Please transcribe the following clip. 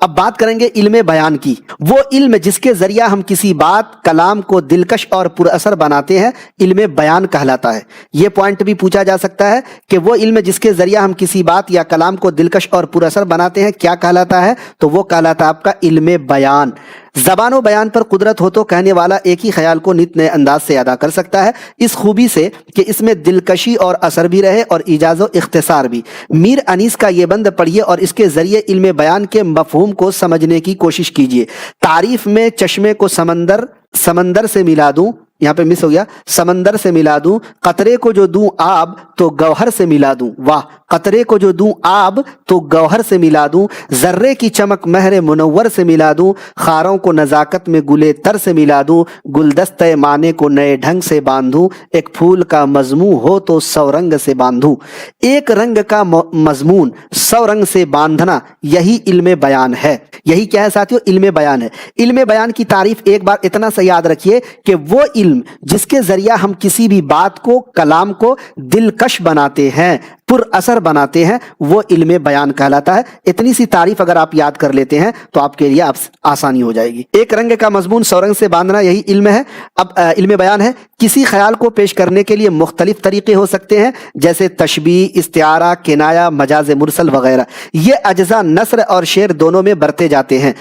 اب بات کریں گے علم بیان کی۔ وہ علم جس کے ذریعہ ہم کسی بات کلام کو دلکش اور پر اثر بناتے ہیں علم بیان کہلاتا ہے۔ یہ پوائنٹ بھی پوچھا جا سکتا ہے کہ وہ علم جس کے ذریعہ ہم کسی بات یا کلام کو دلکش اور پر اثر بناتے ہیں کیا کہلاتا ہے؟ تو وہ کہلاتا ہے آپ کا علم بیان۔ زبان و بیان پر قدرت ہو تو کہنے والا ایک ہی خیال کو نت نئے انداز سے ادا کر سکتا ہے، اس خوبی سے کہ اس میں دلکشی اور اثر بھی رہے اور ایجاز و اختصار بھی۔ میر انیس کا یہ بند پڑھیے اور اس کے ذریعے علم بیان کے مفہوم کو سمجھنے کی کوشش کیجیے۔ تعریف میں چشمے کو سمندر سے ملا دوں، یہاں پہ مس ہو گیا، سمندر سے ملا دوں، قطرے کو جو دوں آب تو گوہر سے ملا دوں، واہ، قطرے کو جو دوں آب تو گوہر سے ملا دوں، ذرے کی چمک مہر منور سے ملا دوں، خاروں کو نزاکت میں گلے تر سے ملا دوں، گلدستہ معنی کو نئے ڈھنگ سے باندھوں، ایک پھول کا مضمون ہو تو 100 رنگ سے باندھوں۔ ایک رنگ کا مضمون 100 رنگ سے باندھنا، یہی علم بیان ہے۔ یہی کیا ہے ساتھیو؟ علم بیان ہے۔ علم بیان کی تعریف ایک بار اتنا سا یاد رکھیے کہ وہ علم جس کے ذریعہ ہم کسی بھی بات کو کلام کو دلکش بناتے ہیں، پر اثر بناتے ہیں، وہ علم بیان کہلاتا ہے۔ اتنی سی تعریف اگر آپ یاد کر لیتے ہیں تو آپ کے لیے آسانی ہو جائے گی۔ ایک رنگ کا مضمون 100 رنگ سے باندھنا، یہی علم ہے۔ اب علم بیان ہے۔ کسی خیال کو پیش کرنے کے لیے مختلف طریقے ہو سکتے ہیں، جیسے تشبیہ، استعارہ، کنایہ، مجاز مرسل وغیرہ۔ یہ اجزاء نثر اور شعر دونوں میں برتے جاتے ہیں۔